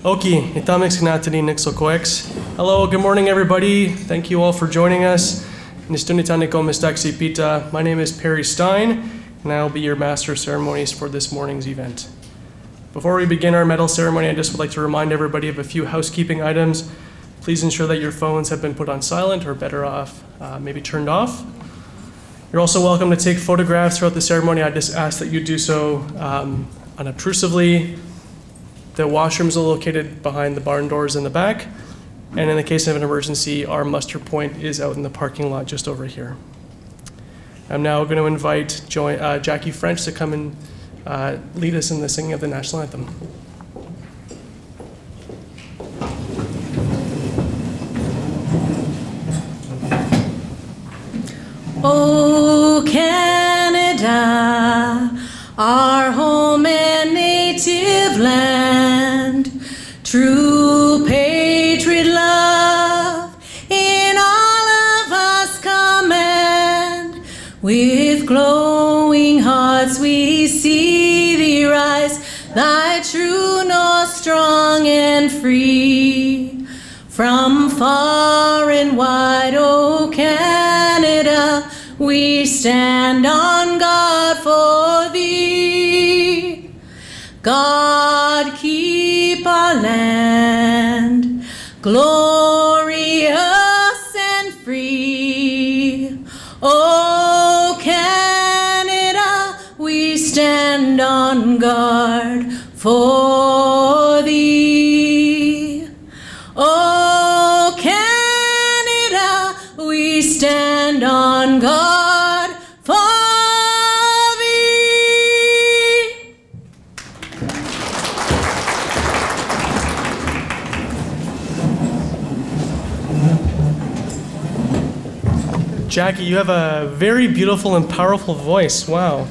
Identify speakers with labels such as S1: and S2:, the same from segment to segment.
S1: Oki, itamix gnatani nixokoex. Hello, good morning everybody. Thank you all for joining us. Nistunitaniko mistaxi pita. My name is Perry Stein, and I'll be your master of ceremonies for this morning's event. Before we begin our medal ceremony, I just would like to remind everybody of a few housekeeping items. Please ensure that your phones have been put on silent, or better off, maybe turned off. You're also welcome to take photographs throughout the ceremony. I just ask that you do so unobtrusively. The washrooms are located behind the barn doors in the back. And in the case of an emergency, our muster point is out in the parking lot just over here. I'm now going to invite Jackie French to come and lead us in the singing of the national anthem.
S2: Oh, Canada, our home and native land, true patriot love in all of us command. With glowing hearts we see thee rise, thy true north strong and free. From far and wide, oh Canada, we stand on guard for thee. God keep our land glorious and free. Oh Canada, we stand on guard for thee. Oh Canada, we stand on guard for thee.
S1: Jackie, you have a very beautiful and powerful voice. Wow.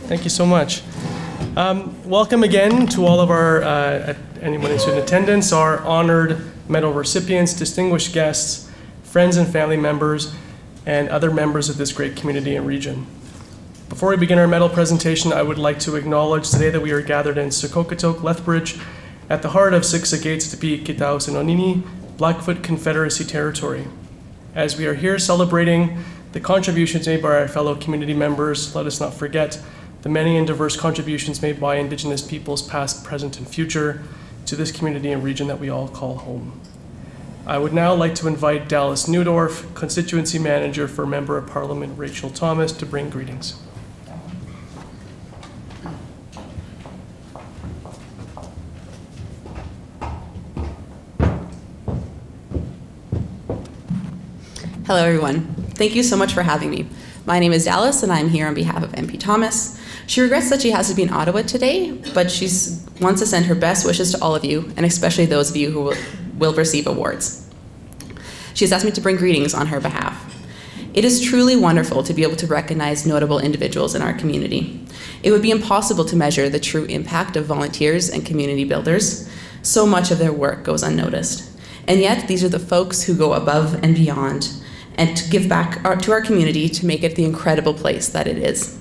S1: Thank you so much. Welcome again to all of our, anyone who's in attendance, our honored medal recipients, distinguished guests, friends and family members, and other members of this great community and region. Before we begin our medal presentation, I would like to acknowledge today that we are gathered in Secaucus, Lethbridge, at the heart of Siksikates Tepi Kitao Sinonini, Blackfoot Confederacy territory. As we are here celebrating the contributions made by our fellow community members, let us not forget the many and diverse contributions made by Indigenous peoples past, present, and future to this community and region that we all call home. I would now like to invite Dallas Newdorf, Constituency Manager for Member of Parliament Rachel Thomas, to bring greetings.
S3: Hello everyone. Thank you so much for having me. My name is Dallas and I'm here on behalf of MP Thomas. She regrets that she has to be in Ottawa today, but she wants to send her best wishes to all of you, and especially those of you who will receive awards. She has asked me to bring greetings on her behalf. It is truly wonderful to be able to recognize notable individuals in our community. It would be impossible to measure the true impact of volunteers and community builders. So much of their work goes unnoticed. And yet, these are the folks who go above and beyond and to give back to our community to make it the incredible place that it is.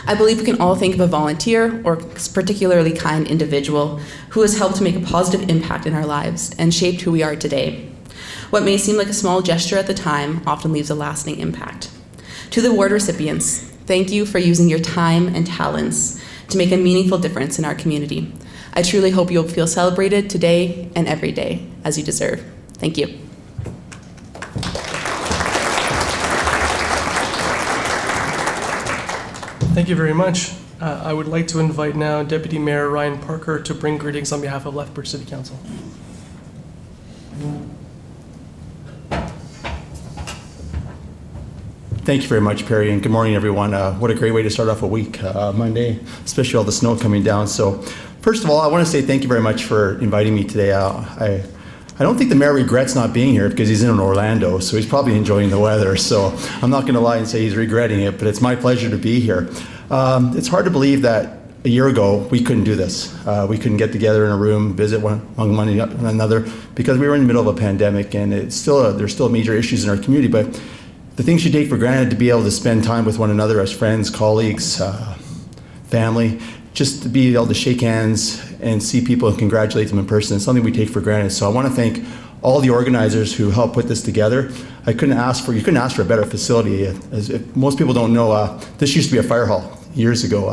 S3: I believe we can all think of a volunteer or particularly kind individual who has helped to make a positive impact in our lives and shaped who we are today. What may seem like a small gesture at the time often leaves a lasting impact. To the award recipients, thank you for using your time and talents to make a meaningful difference in our community. I truly hope you'll feel celebrated today and every day as you deserve. Thank you.
S1: Thank you very much. I would like to invite now Deputy Mayor Ryan Parker to bring greetings on behalf of Lethbridge City Council.
S4: Thank you very much, Perry, and good morning, everyone. What a great way to start off a week, Monday, especially all the snow coming down. So, first of all, I want to say thank you very much for inviting me today. I don't think the mayor regrets not being here because he's in Orlando, so he's probably enjoying the weather. So I'm not going to lie and say he's regretting it, but it's my pleasure to be here. It's hard to believe that a year ago we couldn't do this. We couldn't get together in a room, visit among one another, because we were in the middle of a pandemic, and there's still major issues in our community. But the things you take for granted, to be able to spend time with one another as friends, colleagues, family, just to be able to shake hands and see people and congratulate them in person. It's something we take for granted. So I want to thank all the organizers who helped put this together. You couldn't ask for a better facility. As if most people don't know, this used to be a fire hall years ago.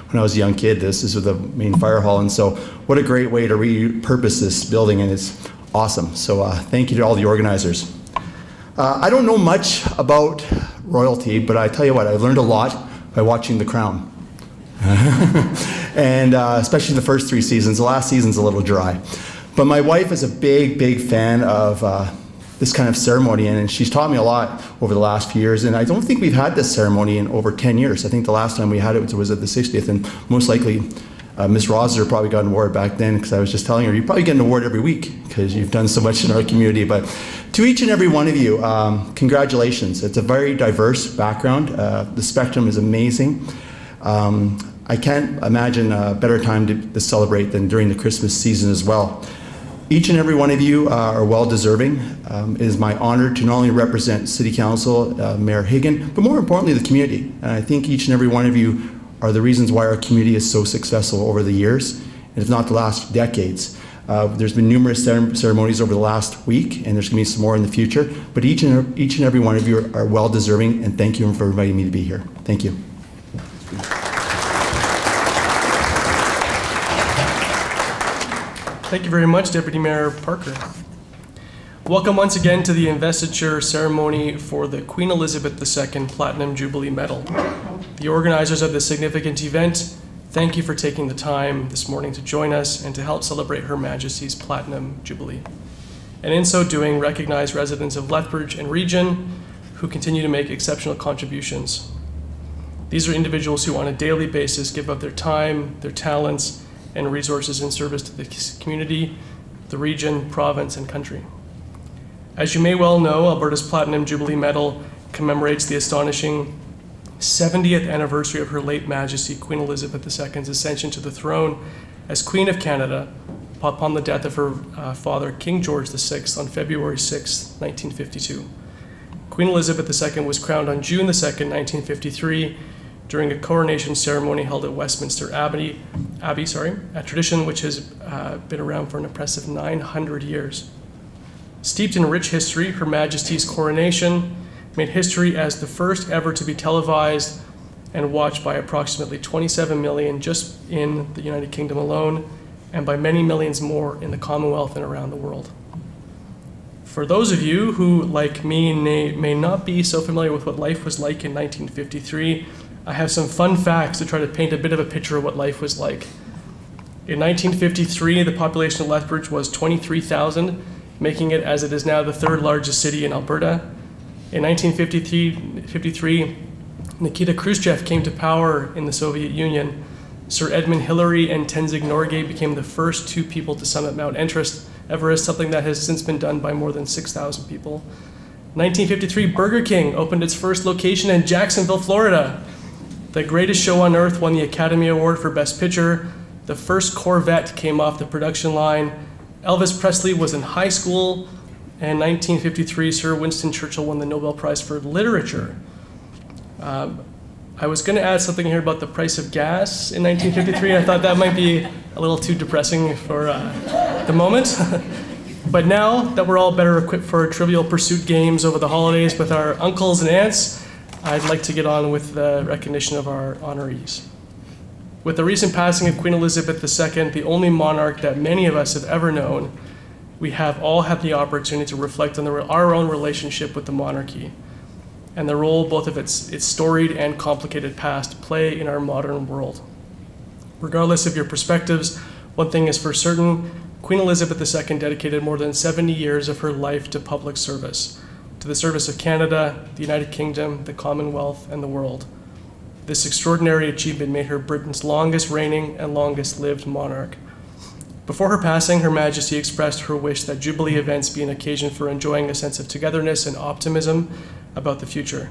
S4: When I was a young kid, this was the main fire hall, and so what a great way to repurpose this building, and it's awesome. So thank you to all the organizers. I don't know much about royalty, but I tell you what, I learned a lot by watching The Crown. And especially the first 3 seasons. The last season's a little dry. But my wife is a big, big fan of this kind of ceremony, and she's taught me a lot over the last few years. And I don't think we've had this ceremony in over 10 years. I think the last time we had it was at the 60th, and most likely Ms. Roser probably got an award back then, because I was just telling her, you probably get an award every week because you've done so much in our community. But to each and every one of you, congratulations. It's a very diverse background. The spectrum is amazing. I can't imagine a better time to celebrate than during the Christmas season as well. Each and every one of you are well deserving. It is my honor to not only represent City Council, Mayor Higgin, but more importantly the community. And I think each and every one of you are the reasons why our community is so successful over the years, and if not the last decades. There's been numerous ceremonies over the last week, and there's going to be some more in the future. But each and every one of you are well deserving, and thank you for inviting me to be here. Thank you.
S1: Thank you very much, Deputy Mayor Parker. Welcome once again to the investiture ceremony for the Queen Elizabeth II Platinum Jubilee Medal. The organizers of this significant event, thank you for taking the time this morning to join us and to help celebrate Her Majesty's Platinum Jubilee. And in so doing, recognize residents of Lethbridge and region who continue to make exceptional contributions. These are individuals who on a daily basis give up their time, their talents, and resources in service to the community, the region, province, and country. As you may well know, Alberta's Platinum Jubilee Medal commemorates the astonishing 70th anniversary of Her late Majesty Queen Elizabeth II's ascension to the throne as Queen of Canada upon the death of her father, King George VI, on February 6, 1952. Queen Elizabeth II was crowned on June 2, 1953, during a coronation ceremony held at Westminster Abbey, a tradition which has been around for an impressive 900 years. Steeped in rich history, Her Majesty's coronation made history as the first ever to be televised and watched by approximately 27 million just in the United Kingdom alone, and by many millions more in the Commonwealth and around the world. For those of you who, like me, may not be so familiar with what life was like in 1953, I have some fun facts to try to paint a bit of a picture of what life was like. In 1953, the population of Lethbridge was 23,000, making it, as it is now, the 3rd largest city in Alberta. In 1953, Nikita Khrushchev came to power in the Soviet Union. Sir Edmund Hillary and Tenzing Norgay became the first 2 people to summit Mount Everest, something that has since been done by more than 6,000 people. 1953, Burger King opened its first location in Jacksonville, Florida. The Greatest Show on Earth won the Academy Award for Best Picture. The first Corvette came off the production line. Elvis Presley was in high school. And 1953, Sir Winston Churchill won the Nobel Prize for Literature. I was going to add something here about the price of gas in 1953. I thought that might be a little too depressing for the moment. But now that we're all better equipped for Trivial Pursuit games over the holidays with our uncles and aunts, I'd like to get on with the recognition of our honorees. With the recent passing of Queen Elizabeth II, the only monarch that many of us have ever known, we have all had the opportunity to reflect on our own relationship with the monarchy and the role both of its storied and complicated past play in our modern world. Regardless of your perspectives, one thing is for certain, Queen Elizabeth II dedicated more than 70 years of her life to public service, to the service of Canada, the United Kingdom, the Commonwealth, and the world. This extraordinary achievement made her Britain's longest reigning and longest lived monarch. Before her passing, Her Majesty expressed her wish that Jubilee events be an occasion for enjoying a sense of togetherness and optimism about the future.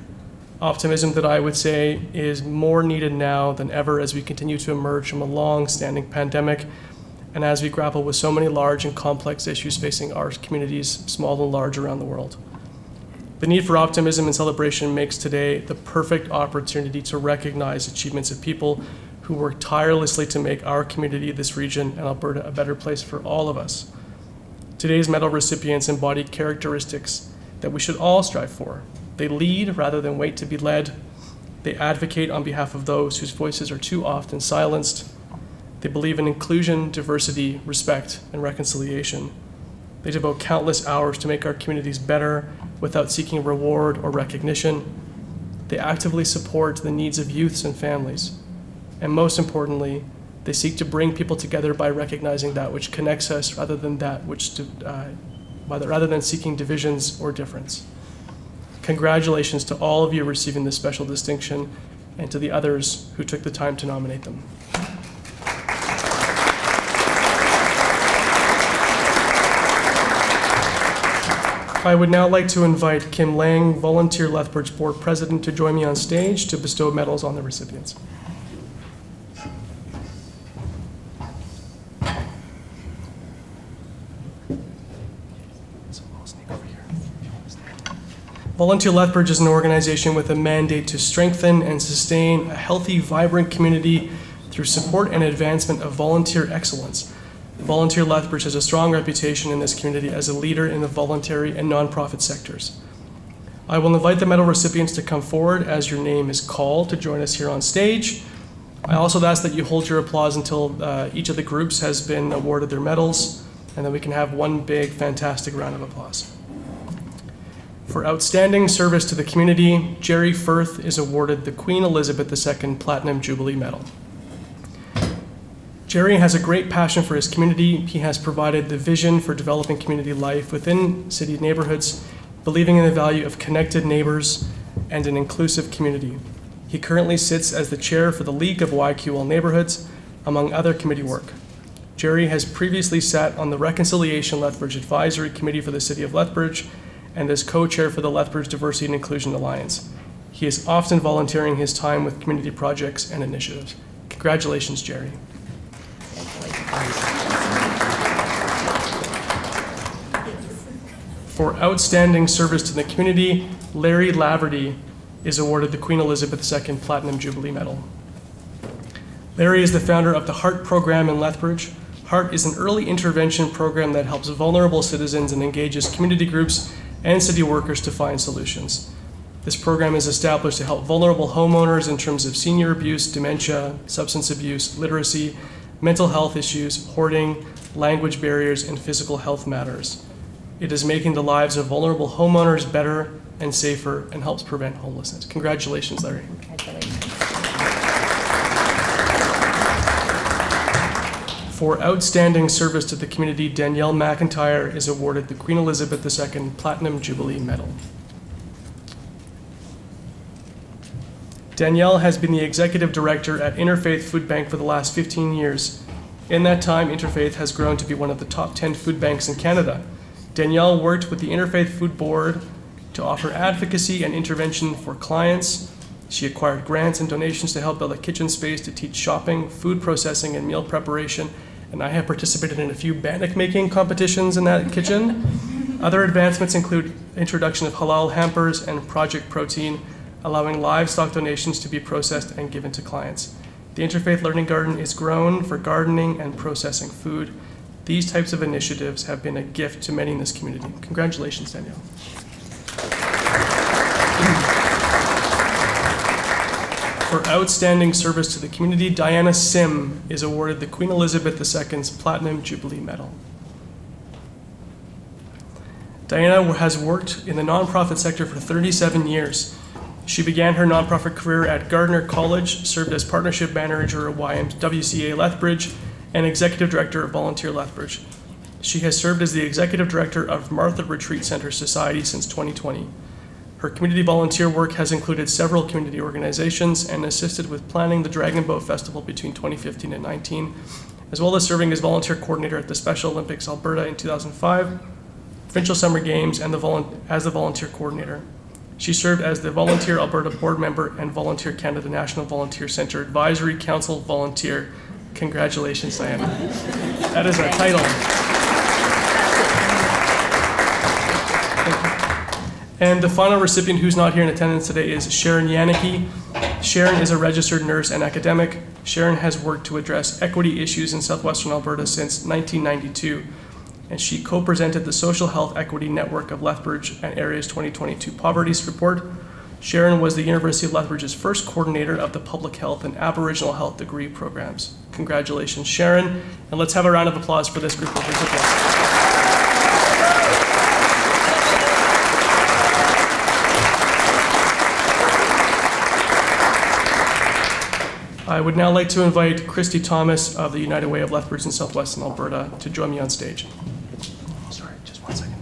S1: Optimism that I would say is more needed now than ever as we continue to emerge from a long-standing pandemic and as we grapple with so many large and complex issues facing our communities, small and large, around the world. The need for optimism and celebration makes today the perfect opportunity to recognize achievements of people who work tirelessly to make our community, this region, and Alberta a better place for all of us. Today's medal recipients embody characteristics that we should all strive for. They lead rather than wait to be led. They advocate on behalf of those whose voices are too often silenced. They believe in inclusion, diversity, respect, and reconciliation. They devote countless hours to make our communities better without seeking reward or recognition. They actively support the needs of youths and families. And most importantly, they seek to bring people together by recognizing that which connects us rather than seeking divisions or difference. Congratulations to all of you receiving this special distinction and to the others who took the time to nominate them. I would now like to invite Kim Lang, Volunteer Lethbridge Board President, to join me on stage to bestow medals on the recipients. Volunteer Lethbridge is an organization with a mandate to strengthen and sustain a healthy, vibrant community through support and advancement of volunteer excellence. Volunteer Lethbridge has a strong reputation in this community as a leader in the voluntary and nonprofit sectors. I will invite the medal recipients to come forward as your name is called to join us here on stage. I also ask that you hold your applause until each of the groups has been awarded their medals, and then we can have one big, fantastic round of applause. For outstanding service to the community, Jerry Firth is awarded the Queen Elizabeth II Platinum Jubilee Medal. Jerry has a great passion for his community. He has provided the vision for developing community life within city neighborhoods, believing in the value of connected neighbors and an inclusive community. He currently sits as the chair for the League of YQL Neighborhoods, among other committee work. Jerry has previously sat on the Reconciliation Lethbridge Advisory Committee for the City of Lethbridge and is co-chair for the Lethbridge Diversity and Inclusion Alliance. He is often volunteering his time with community projects and initiatives. Congratulations, Jerry. For outstanding service to the community, Larry Laverty is awarded the Queen Elizabeth II Platinum Jubilee Medal. Larry is the founder of the HEART program in Lethbridge. HEART is an early intervention program that helps vulnerable citizens and engages community groups and city workers to find solutions. This program is established to help vulnerable homeowners in terms of senior abuse, dementia, substance abuse, literacy, mental health issues, hoarding, language barriers, and physical health matters. It is making the lives of vulnerable homeowners better and safer and helps prevent homelessness. Congratulations, Larry. For outstanding service to the community, Danielle McIntyre is awarded the Queen Elizabeth II Platinum Jubilee Medal. Danielle has been the executive director at Interfaith Food Bank for the last 15 years. In that time, Interfaith has grown to be one of the top 10 food banks in Canada. Danielle worked with the Interfaith Food Board to offer advocacy and intervention for clients. She acquired grants and donations to help build a kitchen space to teach shopping, food processing, and meal preparation. And I have participated in a few bannock making competitions in that kitchen. Other advancements include introduction of halal hampers and Project Protein, allowing livestock donations to be processed and given to clients. The Interfaith Learning Garden is grown for gardening and processing food. These types of initiatives have been a gift to many in this community. Congratulations, Danielle. For outstanding service to the community, Diana Sim is awarded the Queen Elizabeth II's Platinum Jubilee Medal. Diana has worked in the nonprofit sector for 37 years. She began her nonprofit career at Gardner College, served as partnership manager at YMWCA Lethbridge, and executive director of Volunteer Lethbridge. She has served as the executive director of Martha Retreat Center Society since 2020. Her community volunteer work has included several community organizations and assisted with planning the Dragon Boat Festival between 2015 and 19, as well as serving as volunteer coordinator at the Special Olympics Alberta in 2005, Provincial Summer Games, and as the volunteer coordinator. She served as the Volunteer Alberta board member and Volunteer Canada National Volunteer Centre Advisory Council volunteer. Congratulations, Diana. That is our title. And the final recipient who's not here in attendance today is Sharon Yannicki. Sharon is a registered nurse and academic. Sharon has worked to address equity issues in southwestern Alberta since 1992, and she co-presented the Social Health Equity Network of Lethbridge and Area's 2022 Poverty Report. Sharon was the University of Lethbridge's first coordinator of the Public Health and Aboriginal Health degree programs. Congratulations, Sharon, and let's have a round of applause for this group of recipients. I would now like to invite Christy Thomas of the United Way of Lethbridge in Southwestern Alberta to join me on stage. Sorry, just 1 second.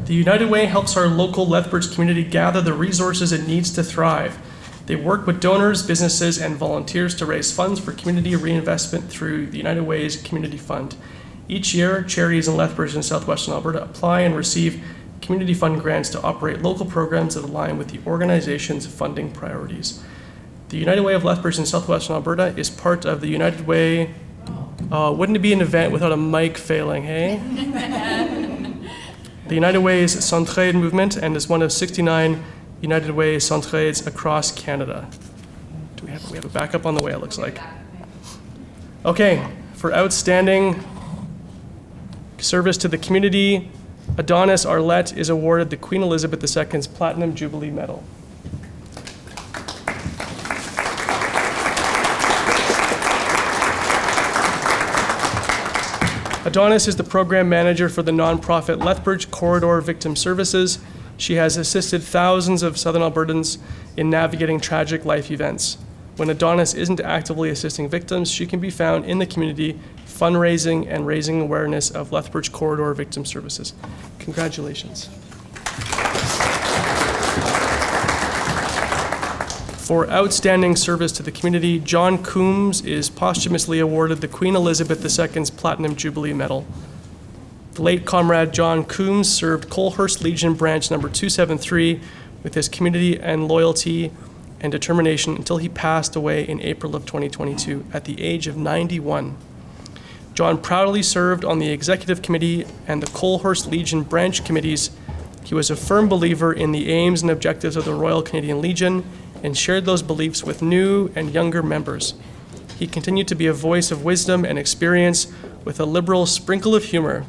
S1: The United Way helps our local Lethbridge community gather the resources it needs to thrive. They work with donors, businesses, and volunteers to raise funds for community reinvestment through the United Way's Community Fund. Each year, charities in Lethbridge and southwestern Alberta apply and receive community fund grants to operate local programs that align with the organization's funding priorities. The United Way of Lethbridge and southwestern Alberta is part of the United Way. Wouldn't it be an event without a mic failing, hey? The United Way's Centraide movement, and is one of 69 United Way Centraides across Canada. Do we have a backup on the way, it looks like. Okay, for outstanding service to the community, Adonis Arlette is awarded the Queen Elizabeth II's Platinum Jubilee Medal. Adonis is the program manager for the nonprofit Lethbridge Corridor Victim Services. She has assisted thousands of Southern Albertans in navigating tragic life events. When Adonis isn't actively assisting victims, she can be found in the community fundraising and raising awareness of Lethbridge Corridor Victim Services. Congratulations. For outstanding service to the community, John Coombs is posthumously awarded the Queen Elizabeth II's Platinum Jubilee Medal. The late comrade John Coombs served Colehurst Legion Branch number 273 with his community and loyalty and determination until he passed away in April of 2022 at the age of 91. John proudly served on the Executive Committee and the Colehurst Legion Branch Committees. He was a firm believer in the aims and objectives of the Royal Canadian Legion and shared those beliefs with new and younger members. He continued to be a voice of wisdom and experience with a liberal sprinkle of humor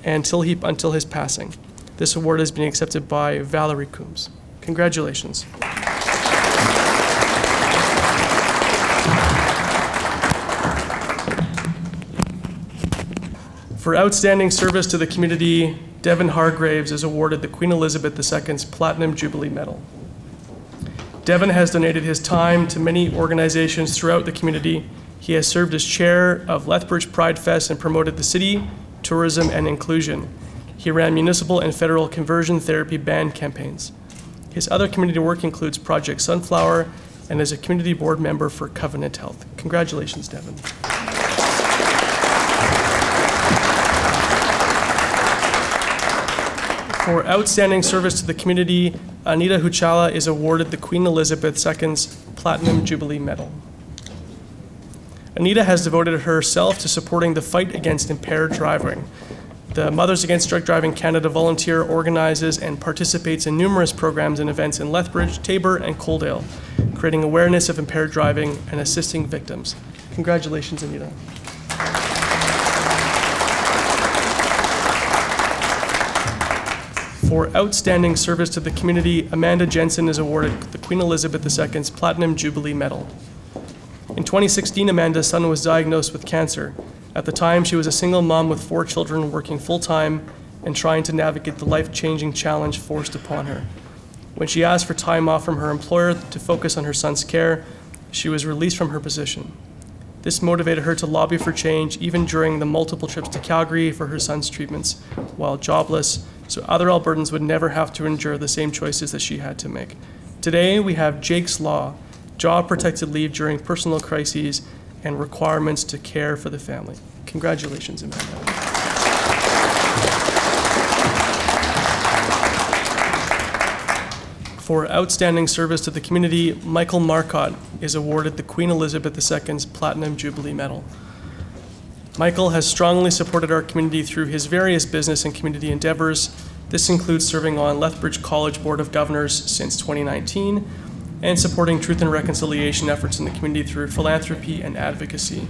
S1: until his passing. This award has been accepted by Valerie Coombs. Congratulations. For outstanding service to the community, Devin Hargraves is awarded the Queen Elizabeth II's Platinum Jubilee Medal. Devin has donated his time to many organizations throughout the community. He has served as chair of Lethbridge Pride Fest and promoted the city, tourism, and inclusion. He ran municipal and federal conversion therapy ban campaigns. His other community work includes Project Sunflower and is a community board member for Covenant Health. Congratulations, Devin. For outstanding service to the community, Anita Huchala is awarded the Queen Elizabeth II's Platinum Jubilee Medal. Anita has devoted herself to supporting the fight against impaired driving. The Mothers Against Drunk Driving Canada volunteer organizes and participates in numerous programs and events in Lethbridge, Taber, and Coaldale, creating awareness of impaired driving and assisting victims. Congratulations, Anita. For outstanding service to the community, Amanda Jensen is awarded the Queen Elizabeth II's Platinum Jubilee Medal. In 2016, Amanda's son was diagnosed with cancer. At the time, she was a single mom with 4 children working full-time and trying to navigate the life-changing challenge forced upon her. When she asked for time off from her employer to focus on her son's care, she was released from her position. This motivated her to lobby for change even during the multiple trips to Calgary for her son's treatments while jobless, so other Albertans would never have to endure the same choices that she had to make. Today, we have Jake's Law, job-protected leave during personal crises and requirements to care for the family. Congratulations, Amanda. For outstanding service to the community, Michael Marcotte is awarded the Queen Elizabeth II's Platinum Jubilee Medal. Michael has strongly supported our community through his various business and community endeavors. This includes serving on Lethbridge College Board of Governors since 2019 and supporting truth and reconciliation efforts in the community through philanthropy and advocacy.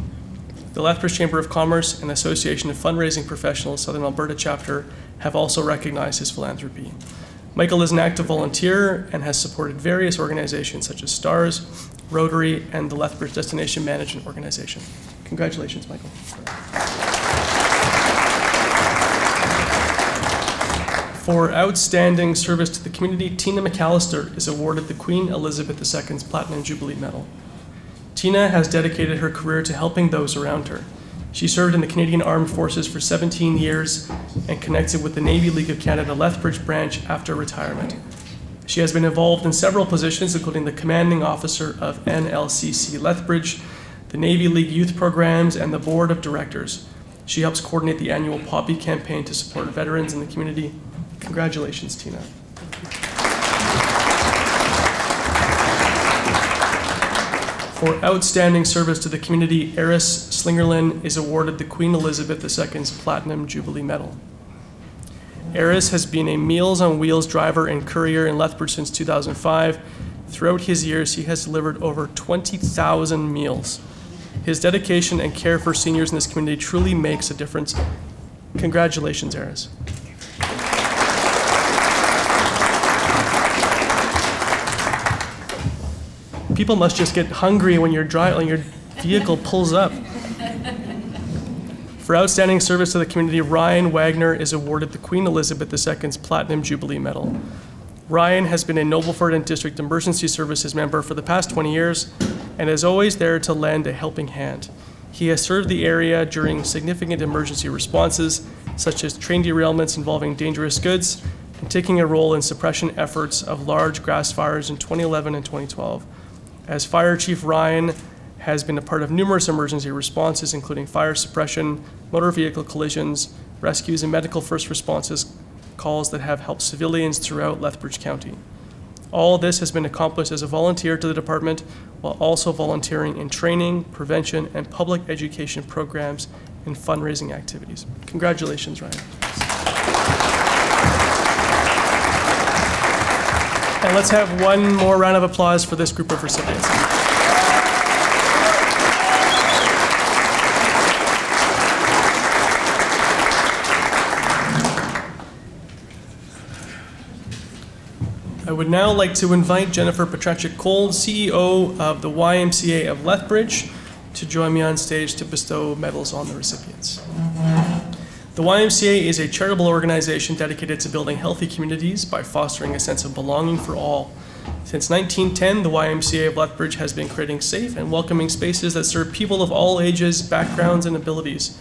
S1: The Lethbridge Chamber of Commerce and Association of Fundraising Professionals Southern Alberta Chapter have also recognized his philanthropy. Michael is an active volunteer and has supported various organizations such as STARS, Rotary, and the Lethbridge Destination Management Organization. Congratulations, Michael. For outstanding service to the community, Tina McAllister is awarded the Queen Elizabeth II's Platinum Jubilee Medal. Tina has dedicated her career to helping those around her. She served in the Canadian Armed Forces for 17 years and connected with the Navy League of Canada Lethbridge branch after retirement. She has been involved in several positions, including the commanding officer of NLCC Lethbridge, the Navy League youth programs, and the board of directors. She helps coordinate the annual Poppy campaign to support veterans in the community. Congratulations, Tina. For outstanding service to the community, Eris Slingerland is awarded the Queen Elizabeth II's Platinum Jubilee Medal. Eris has been a Meals on Wheels driver and courier in Lethbridge since 2005. Throughout his years, he has delivered over 20,000 meals. His dedication and care for seniors in this community truly makes a difference. Congratulations, Eris. People must just get hungry when your vehicle pulls up. For outstanding service to the community, Ryan Wagner is awarded the Queen Elizabeth II's Platinum Jubilee Medal. Ryan has been a Nobleford and District Emergency Services member for the past 20 years and is always there to lend a helping hand. He has served the area during significant emergency responses, such as train derailments involving dangerous goods, and taking a role in suppression efforts of large grass fires in 2011 and 2012. As Fire Chief, Ryan has been a part of numerous emergency responses, including fire suppression, motor vehicle collisions, rescues, and medical first responses calls that have helped civilians throughout Lethbridge County. All this has been accomplished as a volunteer to the department, while also volunteering in training, prevention, and public education programs and fundraising activities. Congratulations, Ryan. And let's have one more round of applause for this group of recipients. I would now like to invite Jennifer Petrachik-Cole, CEO of the YMCA of Lethbridge, to join me on stage to bestow medals on the recipients. The YMCA is a charitable organization dedicated to building healthy communities by fostering a sense of belonging for all. Since 1910, the YMCA of Lethbridge has been creating safe and welcoming spaces that serve people of all ages, backgrounds, and abilities.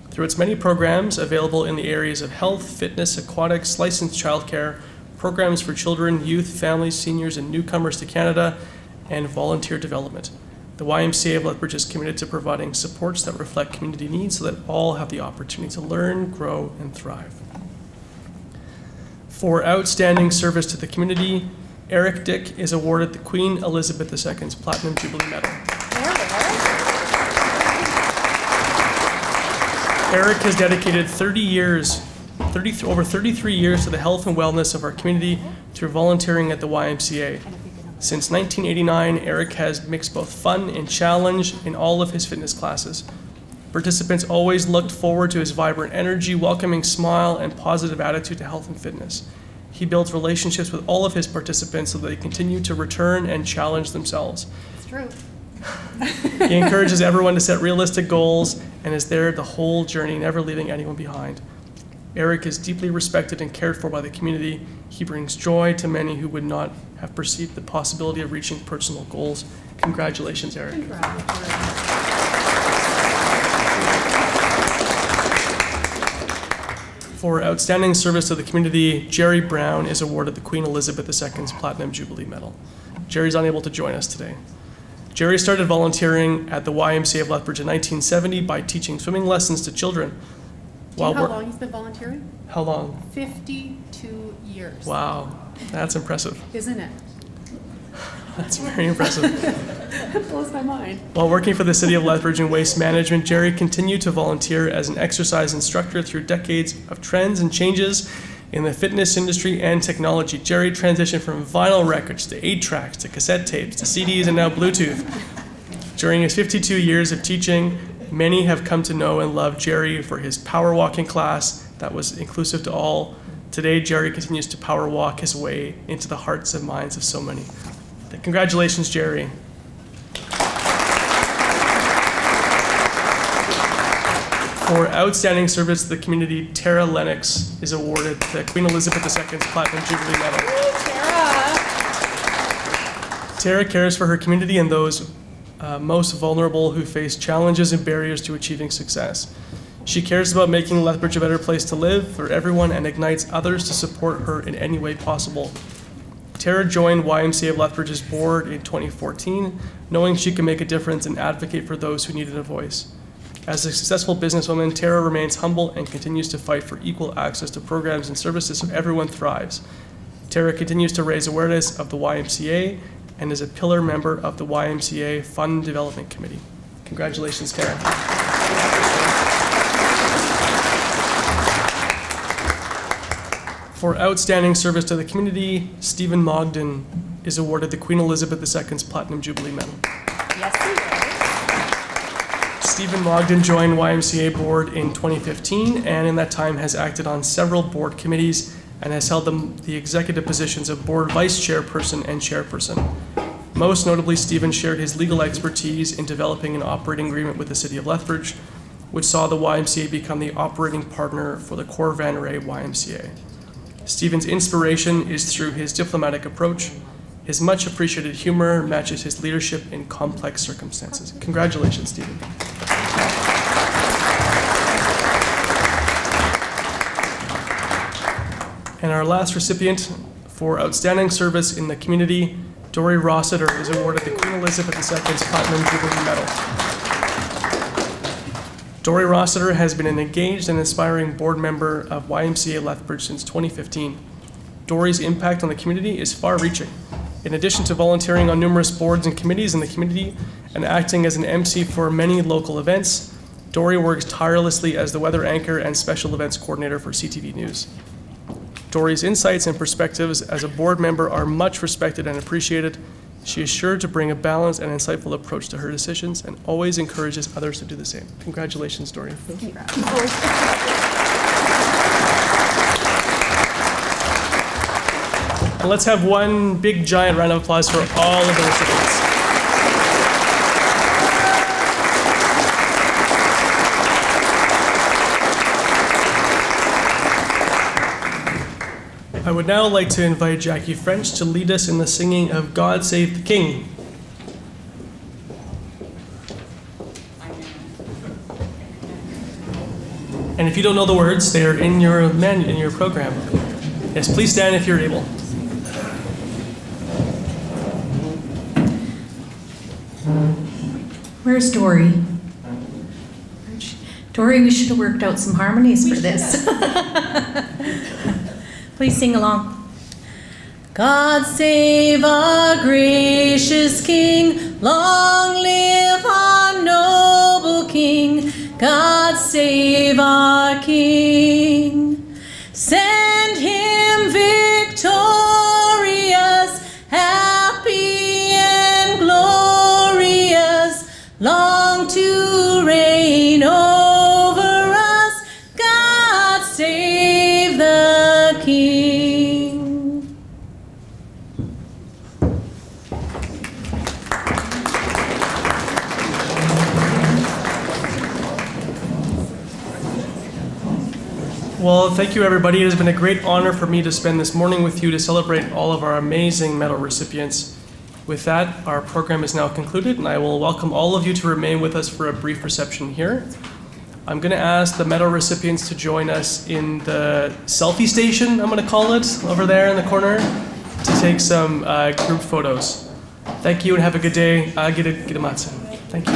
S1: Through its many programs available in the areas of health, fitness, aquatics, licensed childcare, programs for children, youth, families, seniors, and newcomers to Canada, and volunteer development, the YMCA of Lethbridge is committed to providing supports that reflect community needs so that all have the opportunity to learn, grow, and thrive. For outstanding service to the community, Eric Dick is awarded the Queen Elizabeth II's Platinum Jubilee Medal. Eric has dedicated over 33 years to the health and wellness of our community through volunteering at the YMCA. Since 1989, Eric has mixed both fun and challenge in all of his fitness classes. Participants always looked forward to his vibrant energy, welcoming smile, and positive attitude to health and fitness. He builds relationships with all of his participants so that they continue to return and challenge themselves.
S2: It's true.
S1: He encourages everyone to set realistic goals and is there the whole journey, never leaving anyone behind. Eric is deeply respected and cared for by the community. He brings joy to many who would not have perceived the possibility of reaching personal goals. Congratulations, Eric. For outstanding service to the community, Jerry Brown is awarded the Queen Elizabeth II's Platinum Jubilee Medal. Jerry's unable to join us today. Jerry started volunteering at the YMCA of Lethbridge in 1970 by teaching swimming lessons to children.
S5: Do you know how long he's been volunteering?
S1: How long?
S5: 52 years.
S1: Wow. That's impressive.
S3: Isn't it?
S1: That's very impressive.
S3: It blows my mind.
S1: While working for the City of Lethbridge in waste management, Jerry continued to volunteer as an exercise instructor through decades of trends and changes in the fitness industry and technology. Jerry transitioned from vinyl records to 8-tracks to cassette tapes to CDs and now Bluetooth. During his 52 years of teaching, many have come to know and love Jerry for his power walking class that was inclusive to all. Today, Jerry continues to power walk his way into the hearts and minds of so many. Congratulations, Jerry. For outstanding service to the community, Tara Lennox is awarded the Queen Elizabeth II's Platinum Jubilee Medal. Tara cares for her community and those most vulnerable who face challenges and barriers to achieving success. She cares about making Lethbridge a better place to live for everyone and ignites others to support her in any way possible. Tara joined YMCA of Lethbridge's board in 2014, knowing she could make a difference and advocate for those who needed a voice. As a successful businesswoman, Tara remains humble and continues to fight for equal access to programs and services so everyone thrives. Tara continues to raise awareness of the YMCA and is a pillar member of the YMCA Fund Development Committee. Congratulations, Tara. For outstanding service to the community, Stephen Mogden is awarded the Queen Elizabeth II's Platinum Jubilee Medal.
S3: Yes, he is.
S1: Stephen Mogden joined YMCA board in 2015 and in that time has acted on several board committees and has held the executive positions of board vice chairperson and chairperson. Most notably, Stephen shared his legal expertise in developing an operating agreement with the City of Lethbridge, which saw the YMCA become the operating partner for the Cor Van Ray YMCA. Stephen's inspiration is through his diplomatic approach. His much appreciated humor matches his leadership in complex circumstances. Congratulations, Stephen. And our last recipient for outstanding service in the community, Dory Rossiter, is awarded the Queen Elizabeth II's Platinum Jubilee Medal. Dory Rossiter has been an engaged and inspiring board member of YMCA Lethbridge since 2015. Dory's impact on the community is far-reaching. In addition to volunteering on numerous boards and committees in the community and acting as an MC for many local events, Dory works tirelessly as the weather anchor and special events coordinator for CTV News. Dory's insights and perspectives as a board member are much respected and appreciated. She is sure to bring a balanced and insightful approach to her decisions and always encourages others to do the same. Congratulations, Dory. And let's have one big giant round of applause for all of the recipients. I would now like to invite Jackie French to lead us in the singing of God Save the King. And if you don't know the words, they are in your program. Yes, please stand if you're able.
S2: Where's Dory? Dory, we should have worked out some harmonies for this. Please sing along. God save our gracious King, long live our noble King. God save our King. Send him victorious, happy and glorious, long to reign over us. God save the King.
S1: Well, thank you, everybody. It has been a great honor for me to spend this morning with you to celebrate all of our amazing medal recipients. With that, our program is now concluded, and I will welcome all of you to remain with us for a brief reception here. I'm going to ask the medal recipients to join us in the selfie station, I'm going to call it, over there in the corner, to take some group photos. Thank you and have a good day. Thank you.